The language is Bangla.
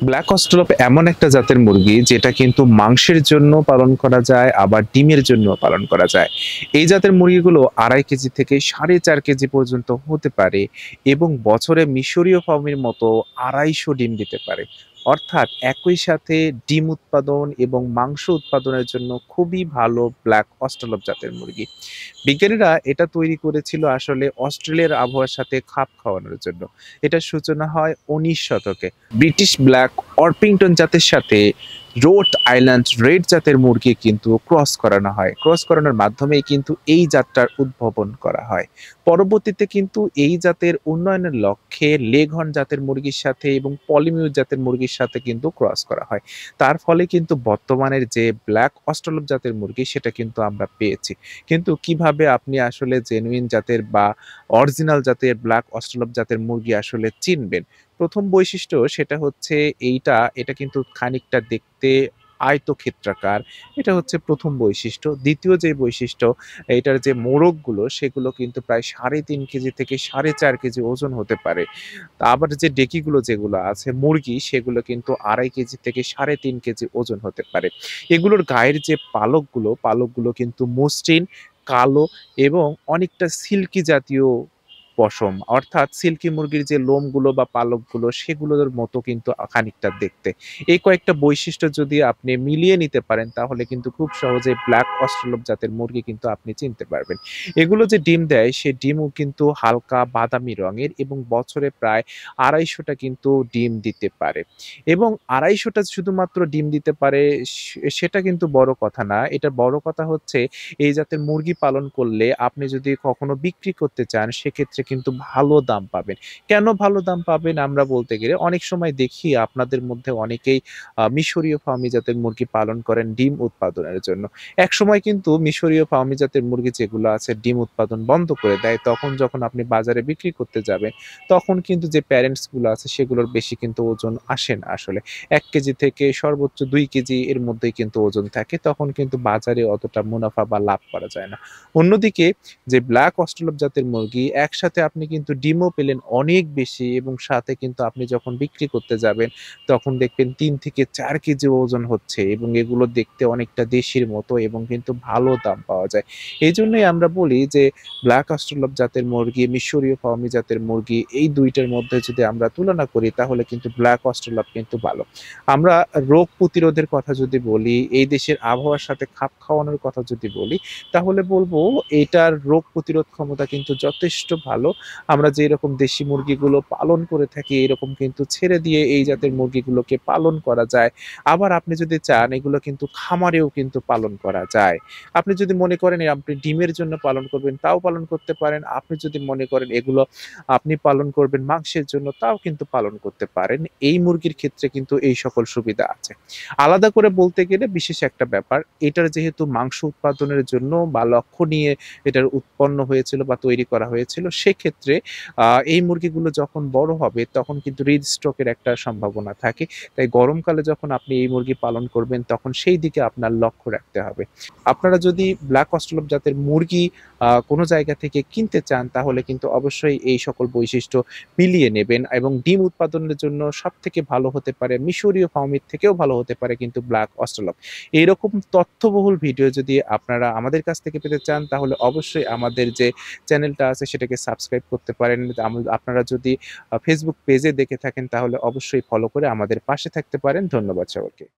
ব্ল্যাক অস্ট্রেলপ এমন একটা জাতের মুরগি যেটা কিন্তু মাংসের জন্য পালন করা যায়, আবার ডিমের জন্য পালন করা যায়। এই জাতের মুরগিগুলো ২.৫ কেজি থেকে ৪.৫ কেজি পর্যন্ত হতে পারে এবং বছরে মিশরীয় ফার্মের মতো ২৫০ ডিম দিতে পারে। অর্থাৎ একই সাথে ডিম উৎপাদন এবং মাংস উৎপাদনের জন্য খুবই ভালো ব্ল্যাক অস্ট্রেলপ জাতের মুরগি। বিজ্ঞানীরা এটা তৈরি করেছিল আসলে অস্ট্রেলিয়ার আবহাওয়ার সাথে খাপ খাওয়ানোর জন্য। এটার সূচনা হয় ১৯ শতকে। ব্রিটিশ ব্ল্যাক অর্পিংটন জাতের সাথে রোড আইল্যান্ড রেড জাতের মুরগি কিন্তু ক্রস করানো হয়। ক্রস করানোর মাধ্যমেই কিন্তু এই জাতটার উদ্ভাবন করা হয়। পরবর্তীতে কিন্তু এই জাতের উন্নয়নের লক্ষ্যে লেঘর্ন জাতের মুরগির সাথে এবং পলিমিউর জাতের মুরগির সাথে কিন্তু ক্রস করা হয়। তার ফলে কিন্তু বর্তমানের যে ব্ল্যাক অস্ট্রেলপ জাতের মুরগি সেটা কিন্তু আমরা পেয়েছি। কিন্তু কিভাবে আপনি আসলে জেনুইন জাতের বা অরিজিনাল জাতের ব্ল্যাক অস্ট্রেলপ জাতের মুরগি আসলে চিনবেন? প্রথম বৈশিষ্ট্য সেটা হচ্ছে এটা কিন্তু খানিকটা দেখতে আয়তক্ষেত্রাকার। এটা হচ্ছে প্রথম বৈশিষ্ট্য। দ্বিতীয় যে বৈশিষ্ট্য, এটার যে মোড়কগুলো সেগুলো কিন্তু প্রায় ৩.৫ কেজি থেকে ৪.৫ কেজি ওজন হতে পারে। আবার যে ডেকিগুলো যেগুলো আছে মুরগি সেগুলো কিন্তু ২.৫ কেজি থেকে ৩.৫ কেজি ওজন হতে পারে। এগুলোর গায়ের যে পালকগুলো কিন্তু মসৃণ, কালো এবং অনেকটা সিল্কি জাতীয় পশম। অর্থাৎ সিল্কি মুরগির যে লোমগুলো বা পালকগুলো সেগুলোর মতো কিন্তু খানিকটা দেখতে। এই কয়েকটা বৈশিষ্ট্য যদি আপনি মিলিয়ে নিতে পারেন তাহলে কিন্তু খুব সহজেই ব্ল্যাক অস্ট্রেলপ জাতের মুরগি কিন্তু আপনি চিনতে পারবেন। এগুলো যে ডিম দেয় সে ডিমও কিন্তু হালকা বাদামি রঙের এবং বছরে প্রায় ২৫০ টা কিন্তু ডিম দিতে পারে। এবং ২৫০ টা শুধুমাত্র ডিম দিতে পারে সেটা কিন্তু বড় কথা না। এটার বড় কথা হচ্ছে এই জাতের মুরগি পালন করলে আপনি যদি কখনো বিক্রি করতে চান সেক্ষেত্রে কিন্তু ভালো দাম পাবেন। কেন ভালো দাম পাবেন আমরা বলতে গেলে অনেক সময় দেখি আপনাদের মধ্যে অনেকেই মিশরীয় ফার্মি জাতের মুরগি পালন করেন ডিম উৎপাদনের জন্য। একসময় কিন্তু মিশরীয় ফার্মি জাতের মুরগি যেগুলো আছে ডিম উৎপাদন বন্ধ করে দেয়। তখন যখন আপনি বাজারে বিক্রি করতে যাবেন তখন কিন্তু যে প্যারেন্টস গুলো আছে সেগুলোর বেশি কিন্তু ওজন আসে না আসলে। ১ কেজি থেকে সর্বোচ্চ ২ কেজি এর মধ্যেই কিন্তু ওজন থাকে। তখন কিন্তু বাজারে অতটা মুনাফা বা লাভ করা যায় না। অন্যদিকে যে ব্ল্যাক অস্ট্রেলপ জাতের মুরগি একসাথে আপনি কিন্তু ডিমও পেলেন অনেক বেশি এবং সাথে কিন্তু আপনি যখন বিক্রি করতে যাবেন তখন দেখবেন ৩ থেকে ৪ কেজি ওজন হচ্ছে এবং এগুলো দেখতে অনেকটা দেশির মতো এবং কিন্তু ভালো দাম পাওয়া যায়। এজন্যই আমরা বলি যে ব্ল্যাক অস্ট্রেলপ জাতের মুরগি, মিশরীয় ফার্মি জাতের মুরগি এই ২ টার মধ্যে যদি আমরা তুলনা করি তাহলে কিন্তু ব্ল্যাক অস্ট্রেলপ কিন্তু ভালো। আমরা রোগ প্রতিরোধের কথা যদি বলি, এই দেশের আবহাওয়ার সাথে খাপ খাওয়ানোর কথা যদি বলি, তাহলে বলব এটার রোগ প্রতিরোধ ক্ষমতা কিন্তু যথেষ্ট ভালো। আমরা যেরকম দেশি মুরগিগুলো পালন করে থাকি এরকম কিন্তু ছেড়ে দিয়ে এই জাতের মুরগিগুলোকে পালন করা যায়। আবার আপনি যদি চান এগুলো কিন্তু খামারেও কিন্তু পালন করা যায়। আপনি যদি মনে করেন আপনি ডিমের জন্য পালন করবেন তাও পালন করতে পারেন। আপনি যদি মনে করেন এগুলো আপনি পালন করবেন মাংসের জন্য তাও কিন্তু পালন করতে পারেন। এই মুরগির ক্ষেত্রে কিন্তু এই সকল সুবিধা আছে। আলাদা করে বলতে গেলে বিশেষ একটা ব্যাপার, এটার যেহেতু মাংস উৎপাদনের জন্য বা লক্ষ্য নিয়ে এটার উৎপন্ন হয়েছিল বা তৈরি করা হয়েছিল, সেক্ষেত্রে এই মুরগিগুলো যখন বড় হবে তখন কিন্তু হৃদস্ট্রোক এর একটা সম্ভাবনা থাকে। তাই গরমকালে যখন আপনি এই মুরগি পালন করবেন তখন সেই দিকে আপনার লক্ষ্য রাখতে হবে। আপনারা যদি ব্ল্যাক অস্ট্রেলপ জাতের মুরগি কোনো জায়গা থেকে কিনতে চান তাহলে কিন্তু অবশ্যই এই সকল বৈশিষ্ট্য মিলিয়ে নেবেন এবং ডিম উৎপাদনের জন্য সবথেকে ভালো হতে পারে মিশরীয় ফার্মের থেকেও ভালো হতে পারে কিন্তু ব্ল্যাক অস্ট্রেলপ। এইরকম তথ্যবহুল ভিডিও যদি আপনারা আমাদের কাছ থেকে পেতে চান তাহলে অবশ্যই আমাদের যে চ্যানেলটা আছে সেটাকে সাবস্ক্রাইব করতে পারেন। আপনারা যদি ফেসবুক পেজে দেখে থাকেন তাহলে অবশ্যই ফলো করে আমাদের পাশে থাকতে পারেন। ধন্যবাদ সবাইকে।